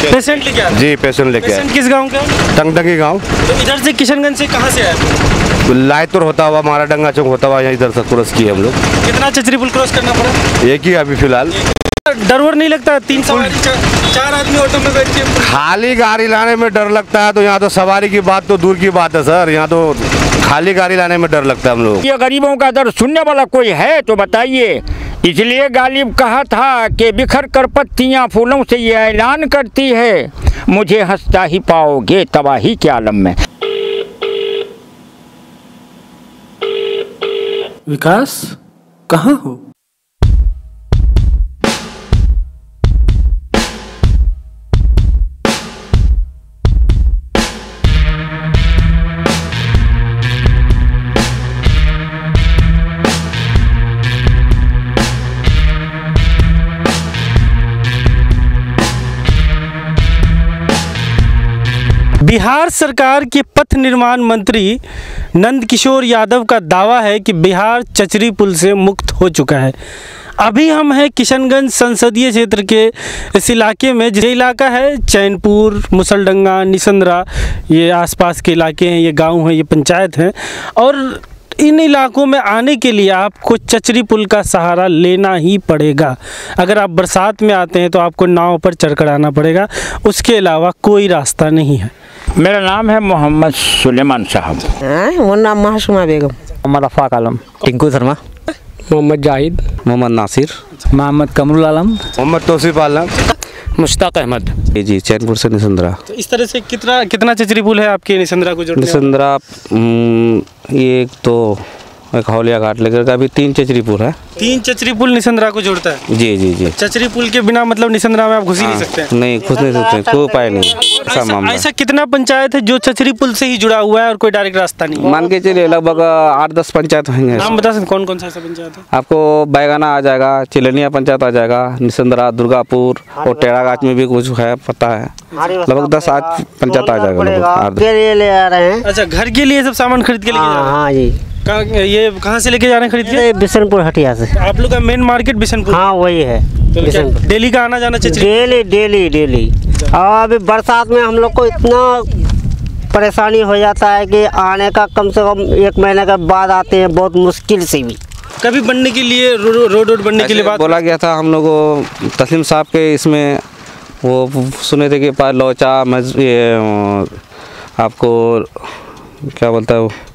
Patient लेके आए? जी patient लेके आए। पेशेंट किस गांव का? टंगटंगी गांव। तो इधर से किशनगंज से कहाँ से आए? लायतुर होता हुआ महाराडंगा चौक होता हुआ यहाँ इधर से क्रॉस किए हम लोग। कितना चचरी पुल क्रॉस करना पड़ा? एक ही अभी फिलहाल। डर वर नहीं लगता? 3 सवारी 4 आदमी ऑटो में बैठ के खाली गाड़ी लाने में डर लगता है, तो यहाँ तो सवारी की बात तो दूर की बात है सर। यहाँ तो खाली गाड़ी लाने में डर लगता है हम लोग। ये गरीबों का दर्द सुनने वाला कोई है तो बताइए। इसलिए गालिब कहा था कि बिखर कर पत्तियां फूलों से ये ऐलान करती है, मुझे हंसता ही पाओगे तबाही के आलम में। विकास कहाँ हो? बिहार सरकार के पथ निर्माण मंत्री नंदकिशोर यादव का दावा है कि बिहार चचरी पुल से मुक्त हो चुका है। अभी हम हैं किशनगंज संसदीय क्षेत्र के इस इलाके में। जो इलाका है चैनपुर, मुसलडंगा, निसंद्रा, ये आसपास के इलाके हैं, ये गांव हैं, ये पंचायत हैं। और इन इलाकों में आने के लिए आपको चचरी पुल का सहारा लेना ही पड़ेगा। अगर आप बरसात में आते हैं तो आपको नाव पर चढ़कर आना पड़ेगा, उसके अलावा कोई रास्ता नहीं है। मेरा नाम है मोहम्मद सुलेमान साहब। वो नाम मासूमा बेगम। मोहम्मद रफ़ाक आलम, टिंकू शर्मा, मोहम्मद जाहिद, मोहम्मद नासिर, मोहम्मद कमरुल आलम, मोहम्मद तौसीफ आलम, मुश्ताक अहमद। जी चैनपुर से निसंद्रा। तो इस तरह से कितना चचरी पुल है आपके निसंद्रा को जोड़ने? निसंद्रा ये तो एक हौलिया घाट लेकर अभी 3 चचरी पुल है। 3 चचरी पुल निसंद्रा को जोड़ता है? जी जी जी। चचरी पुल के बिना मतलब निसंद्रा में आप घुस ही नहीं सकते? नहीं घुस नहीं सकते, कोई उपाय नहीं। ऐसा कितना पंचायत है जो चचरी पुल से ही जुड़ा हुआ है और कोई डायरेक्ट रास्ता नहीं? मान के चलिए लगभग 8-10 पंचायत होंगे। नाम बता सकते कौन कौन सा ऐसा पंचायत है? आपको बैगाना आ जाएगा, चिलनिया पंचायत आ जाएगा, निसंद्रा, दुर्गापुर और टेढ़ागाछ में भी कुछ है, पता है। लगभग 10-8 पंचायत आ जाएगा। अच्छा, घर के लिए सब सामान खरीद के लेके जा रहे हैं? हाँ जी। ये कहाँ से लेके जा रहे हैं खरीद के? बिशनपुर हटिया से। आप लोग का मेन मार्केट बिशनपुर? हाँ वही है। तो डेली का आना जाना चचरी? डेली। और अभी बरसात में हम लोग को इतना परेशानी हो जाता है कि आने का कम से कम 1 महीने के बाद आते हैं, बहुत मुश्किल से भी। कभी बनने के लिए रोड बनने के लिए बात बोला गया था हम लोग को, तस्लीम साहब के इसमें वो सुने थे कि लोचा ये आपको क्या बोलता है,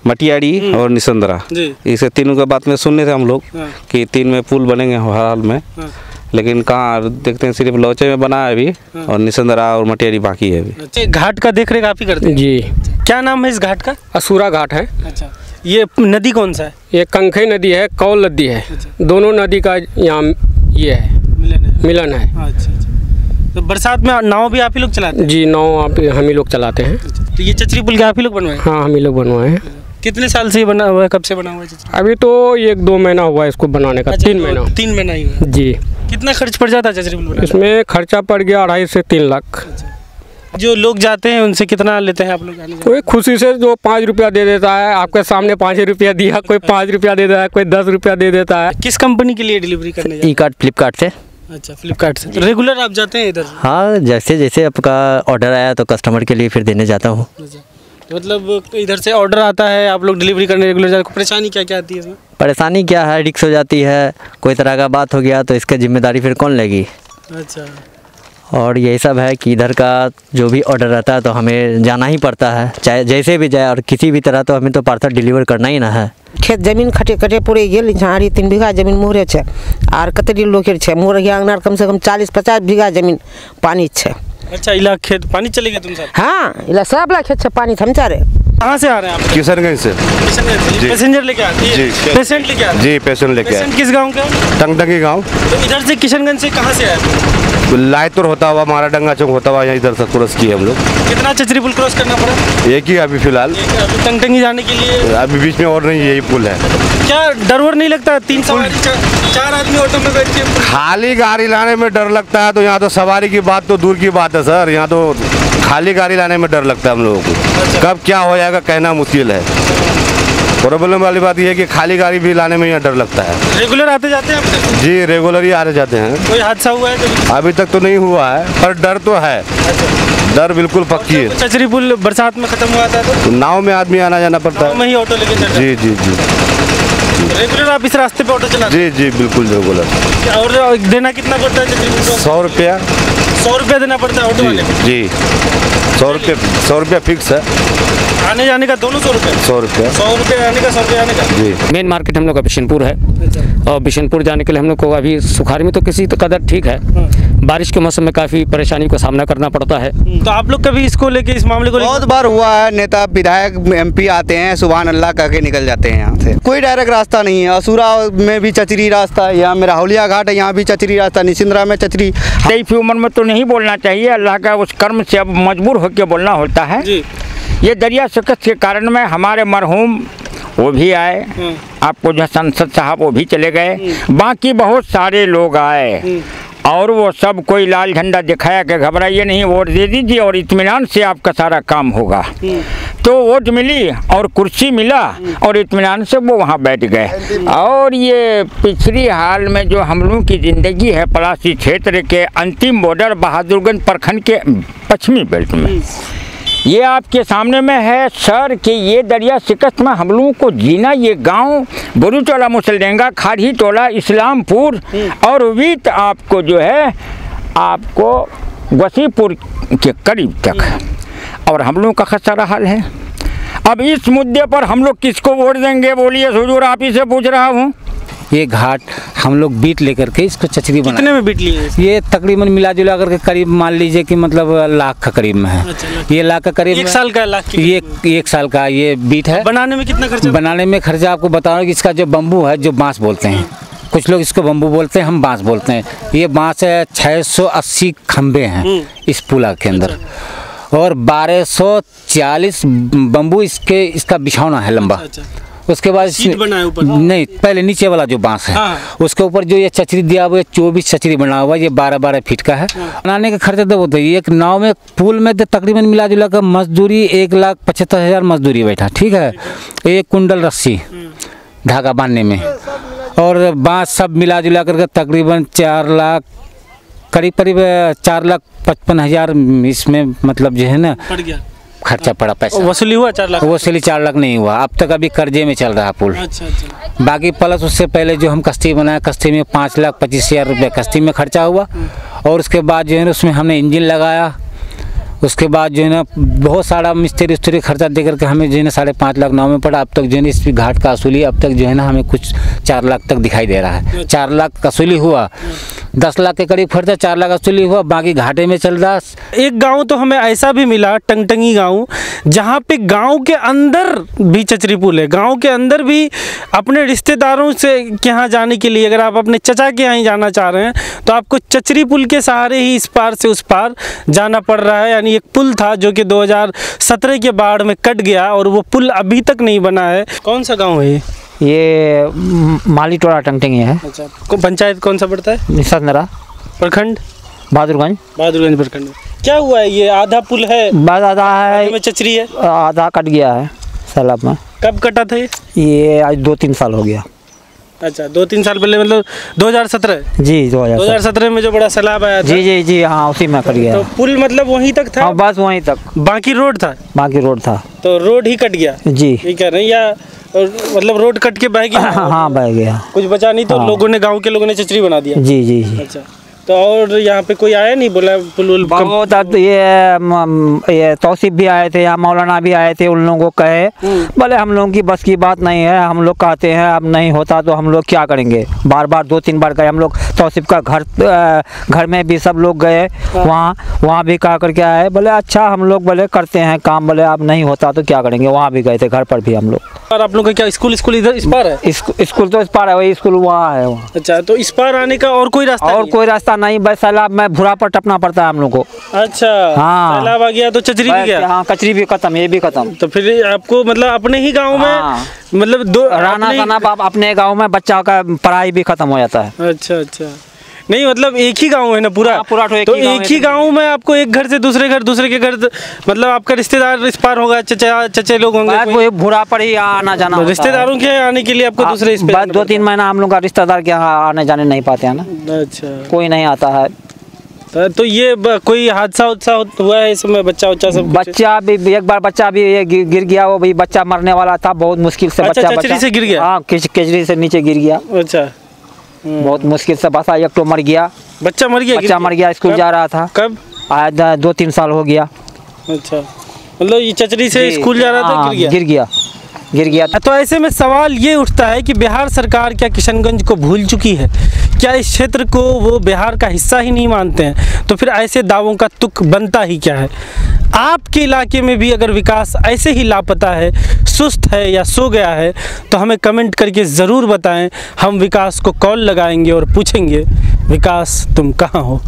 मटियाड़ी और निसंद्रा, इसे तीनों के बात में सुनने थे हम लोग कि 3 में पुल बनेंगे हर हाल में। लेकिन कहाँ देखते हैं, सिर्फ लोचे में बना है अभी और निसंद्रा और मटियाड़ी बाकी है अभी। घाट का देख रेख आप ही करते हैं? जी। क्या नाम है इस घाट का? असूरा घाट है। अच्छा, ये नदी कौन सा है? ये कंखे नदी है, कौल नदी है। अच्छा। दोनों नदी का यहाँ ये है मिलन है। अच्छा। तो बरसात में नाव भी आप ही लोग चलाते हैं? जी, नाव हम ही लोग चलाते हैं। तो ये चचरी पुल क्या आप ही लोग बनवाए? हाँ, हम ही लोग बनवाए हैं। कितने साल से ये बना हुआ है? कब से बना हुआ है चचरी? अभी तो 1-2 महीना हुआ है इसको बनाने का। 3 महीना। 3 महीना ही हुआ? जी। कितना खर्च पड़ जाता है चचरी पुल बनाने? इसमें खर्चा पड़ गया 2.5 से 3 लाख। जो लोग जाते हैं उनसे कितना लेते हैं आप लोग? कोई खुशी से जो 5 रुपया दे देता है, आपके सामने 5 रुपया दिया, कोई 5 रुपया दे देता है, कोई 10 रुपया दे देता है। किस कंपनी के लिए डिलीवरी करने जाते हैं? ई-कार्ट फ्लिपकार्ट से। अच्छा, फ्लिपकार्ट से। तो रेगुलर आप जाते हैं इधर? हाँ, जैसे आपका ऑर्डर आया तो कस्टमर के लिए फिर देने जाता हूँ। मतलब इधर से ऑर्डर आता है, आप लोग डिलीवरी करने रेगुलर जाते हैं। परेशानी क्या क्या आती है इसमें? परेशानी क्या है, रिक्स हो जाती है, कोई तरह का बात हो गया तो इसका जिम्मेदारी फिर कौन लेगी? अच्छा। और यही सब है कि इधर का जो भी ऑर्डर रहता है तो हमें जाना ही पड़ता है, चाहे जैसे भी जाए और किसी भी तरह, तो हमें तो पार्सल डिलीवर करना ही ना है। खेत जमीन खटे पड़े गेल, झाड़ी 3 बीघा जमीन मोहरे छे और कतरी लोकेर छे मोर अंगनार कम से कम 40-50 बीघा जमीन पानी छे। अच्छा, इला खेत पानी चले गए तुम सब? हाँ, इला सब ला खेत छे पानी थम चारे। कहाँ से आ रहे हैं आप? किशनगंज से। किशनगंज से पैसेंजर लेके आते हैं? जी। पेशेंट लेके आते हैं? जी पेशेंट लेके आए। पेशेंट किस गांव का? टंगटंगी गांव। तो इधर से किशनगंज से कहाँ से आए? लायतुर होता हुआ महाराडंगा चौक होता हुआ यहाँ इधर से क्रॉस किए हम लोग। कितना चचरी पुल क्रॉस करना पड़ा? एक ही अभी फिलहाल। टंगटंगी जाने के लिए अभी बीच में और नहीं, यही पुल है। क्या डर वर नहीं लगता? 3 सवारी 4 आदमी ऑटो में बैठ के खाली गाड़ी लाने में डर लगता है, तो यहाँ तो सवारी की बात तो दूर की बात है सर। यहाँ तो खाली गाड़ी लाने में डर लगता है हम लोगों को। कब क्या हो जाएगा कहना मुश्किल है। प्रॉब्लम वाली बात यह है कि खाली गाड़ी भी लाने में यहाँ डर लगता है। रेगुलर आते जाते हैं आप? जी रेगुलर ही आते जाते हैं। कोई हादसा हुआ है कभी? अभी तक तो नहीं हुआ है पर डर तो है। डर बिल्कुल पक्की है। चचरी पुल बरसात में खत्म हुआ था तो नाव में आदमी आना जाना पड़ता है। मैं ही ऑटो लेके चल जी जी जी रेगुलर आप इस रास्ते पे ऑटो चलाते जी जी बिल्कुल रेगुलर। हैं? और देना कितना पड़ता है चचरी पुल को? 100 रुपया। 100 रुपया देना पड़ता है ऑटो वाले को? जी 100 रुपया फिक्स है। आने जाने का दोनों 100 रुपये? 100 रुपया। 100 रुपये आने का 100 रुपये आने का? जी मेन मार्केट हम लोग का बिशनपुर है और बिशनपुर जाने के लिए हम लोग को अभी सुखारी में तो किसी तो कदर ठीक है, बारिश के मौसम में काफ़ी परेशानी का सामना करना पड़ता है। तो आप लोग कभी इसको लेके इस मामले को बहुत बार हुआ है। नेता विधायक MP आते हैं, सुभान अल्लाह करके निकल जाते हैं यहाँ से। कोई डायरेक्ट रास्ता नहीं है। असुरा में भी चचरी रास्ता है, यहाँ मेरा हौलिया घाट है, यहाँ भी चचरी रास्ता, निशिंद्रा में चचरी। तेईस उम्र में तो नहीं बोलना चाहिए, अल्लाह का उस कर्म से अब मजबूर होकर बोलना होता है। जी। ये दरिया शिकस्त के कारण में हमारे मरहूम वो भी आए, आपको जो संसद साहब वो भी चले गए, बाकी बहुत सारे लोग आए और वो सब कोई लाल झंडा दिखाया कि घबराइए नहीं, वोट दे दीजिए और इत्मीनान से आपका सारा काम होगा। तो वोट मिली और कुर्सी मिला और इत्मीनान से वो वहाँ बैठ गए। और ये पिछड़ी हाल में जो हम लोगों की ज़िंदगी है पलासी क्षेत्र के अंतिम बॉर्डर बहादुरगंज प्रखंड के पश्चिमी बेल्ट में, ये आपके सामने में है सर कि ये दरिया शिकस्त में हम लोगों को जीना, ये गांव बुरू टोला मुसलडेंगा, खाड़ी टोला, इस्लामपुर और वीत आपको जो है आपको वसीपुर के करीब तक और हम लोगों का खसारा हाल है। अब इस मुद्दे पर हम लोग किसको वोट देंगे बोलिए हुजूर, आप ही से पूछ रहा हूँ। ये घाट हम लोग बीट लेकर के इसको चचरी बना। कितने में बीट लिए हैं? ये तकरीबन मिला जुला करके करीब मान लीजिए कि मतलब लाख का करीब में है। अच्छा, ये लाख का करीब एक साल का लाख की? ये 1 साल का ये बीट है। बनाने में कितना खर्चा? बनाने में खर्चा आपको बता रहा हूँ कि इसका जो बम्बू है, जो बांस बोलते हैं, कुछ लोग इसको बम्बू बोलते हैं, हम बांस बोलते हैं। ये बांस है 680 खम्भे हैं इस पुला के अंदर और 1240 बम्बू इसका बिछौना है लंबा। उसके बाद नहीं, पहले नीचे वाला जो बांस है उसके ऊपर जो ये चचरी दिया हुआ है 24 चचरी बना हुआ है, ये 12-12 फीट का है। बनाने का खर्चा तो होता है, एक नाव में पुल में तो तकरीबन मिला जुला कर मजदूरी 1,75,000 मजदूरी बैठा, ठीक है। 1 कुंडल रस्सी धागा बांधने में और बांस सब मिला जुला कर तकरीबन 4 लाख करीब 4,55,000 इसमें मतलब जो है ना खर्चा पड़ा। पैसा वसूली हुआ 4 लाख? वसूली 4 लाख नहीं हुआ, अब तक अभी कर्जे में चल रहा है पुल। अच्छा। बाकी प्लस उससे पहले जो हम कश्ती बनाया, कश्ती में 5,25,000 रुपये कश्ती में खर्चा हुआ और उसके बाद जो है ना उसमें हमने इंजन लगाया। उसके बाद जो है ना बहुत सारा मिस्त्री उस्त्री खर्चा दे करके हमें जो है ना 5.5 लाख नाव में पड़ा। अब तक जो है ना इस घाट का असूली अब तक जो है ना हमें कुछ 4 लाख तक दिखाई दे रहा है। 4 लाख असूली हुआ, 10 लाख के करीब खर्चा, 4 लाख असूली हुआ, बाकी घाटे में चल रहा। एक गांव तो हमें ऐसा भी मिला, टंगटंगी गांव, जहां पे गांव के अंदर भी चचरी पुल है। गांव के अंदर भी अपने रिश्तेदारों से के यहाँ जाने के लिए, अगर आप अपने चचा के यहाँ ही जाना चाह रहे हैं तो आपको चचरी पुल के सहारे ही इस पार से उस पार जाना पड़ रहा है। यानी एक पुल था जो कि 2017 के बाढ़ में कट गया और वो पुल अभी तक नहीं बना है। कौन सा गाँव है ये माली टोला टंगटंगी है। अच्छा, पंचायत कौन सा पड़ता है? निशंद्रा, प्रखंड बहादुरगंज प्रखंड। क्या हुआ है? ये आधा पुल है, बस आधा है, में चचरी है, आधा कट गया है सैलाब में। कब कटा था ये आज 2-3 साल हो गया। अच्छा, 2-3 साल पहले मतलब 2017? जी 2017 में जो बड़ा सैलाब आया था। जी हाँ, उसी में कट गया। तो पुल मतलब वहीं तक था? हाँ, बस वहीं तक, बाकी रोड था। तो रोड ही कट गया जी, ये कह रहे हैं, या मतलब रोड कट के बह गया? हाँ बह गया, कुछ बचा नहीं तो लोगों ने, गांव के लोगों ने चचरी बना दिया। जी। अच्छा, तो और यहाँ पे कोई आया नहीं, बोला पुल बहुत ये तौसीफ भी आए थे, यहाँ मौलाना भी आए थे, उन लोगों को कहे, बोले हम लोगों की बस की बात नहीं है, हम लोग कहते हैं अब नहीं होता तो हम लोग क्या करेंगे। बार 2-3 बार गए हम लोग, तौसीफ का घर में भी सब लोग गए, वहाँ भी कहा करके आए, बोले अच्छा हम लोग बोले करते हैं काम, बोले अब नहीं होता तो क्या करेंगे। वहाँ भी गए थे, घर पर भी हम लोग। और आप लोग का क्या स्कूल इधर इस पार है? स्कूल तो इस पार है, वही स्कूल वहाँ है। अच्छा, तो इस पार आने का और कोई रास्ता नहीं, बस सैलाब में भूरा पर टपना पड़ता है हम लोग को। अच्छा, हाँ, सैलाब आ गया तो चचरी भी गया। हाँ, कचरी भी खत्म, ये भी खत्म। तो फिर आपको मतलब अपने ही गांव में मतलब राना अपने गांव में बच्चा का पढ़ाई भी खत्म हो जाता है। अच्छा, नहीं मतलब एक ही गांव है ना पूरा? हाँ, पूरा तो एक ही गांव में आपको एक घर से दूसरे घर, दूसरे के घर, मतलब आपका रिश्तेदार इस पार होगा, चचे लोग होंगे, वो भूरा पर ही आना जाना होता है। रिश्तेदारों के यहाँ आने के लिए आपको दूसरे इस पे बस 2-3 महीना हम लोग का रिश्तेदार के यहाँ आने जाने नहीं पाते हैं ना। अच्छा, कोई नहीं आता है। तो ये कोई हादसा हुआ है इसमें? बच्चा सब? बच्चा भी एक बार बच्चा भी गिर गया, वो भी बच्चा मरने वाला था, बहुत मुश्किल से। अच्छा, चचरी से गिर गया? हाँ, केचरी से नीचे गिर गया। अच्छा, बहुत मुश्किल से बसा। एक तो मर गया, बच्चा मर गया, स्कूल जा रहा था। कब? आज 2-3 साल हो गया। अच्छा, मतलब ये चचरी से स्कूल जा रहा था, गिर गया। तो ऐसे में सवाल ये उठता है कि बिहार सरकार क्या किशनगंज को भूल चुकी है? क्या इस क्षेत्र को वो बिहार का हिस्सा ही नहीं मानते हैं? तो फिर ऐसे दावों का तुक बनता ही क्या है? आपके इलाके में भी अगर विकास ऐसे ही लापता है, सुस्त है या सो गया है, तो हमें कमेंट करके ज़रूर बताएं। हम विकास को कॉल लगाएंगे और पूछेंगे, विकास तुम कहाँ हो?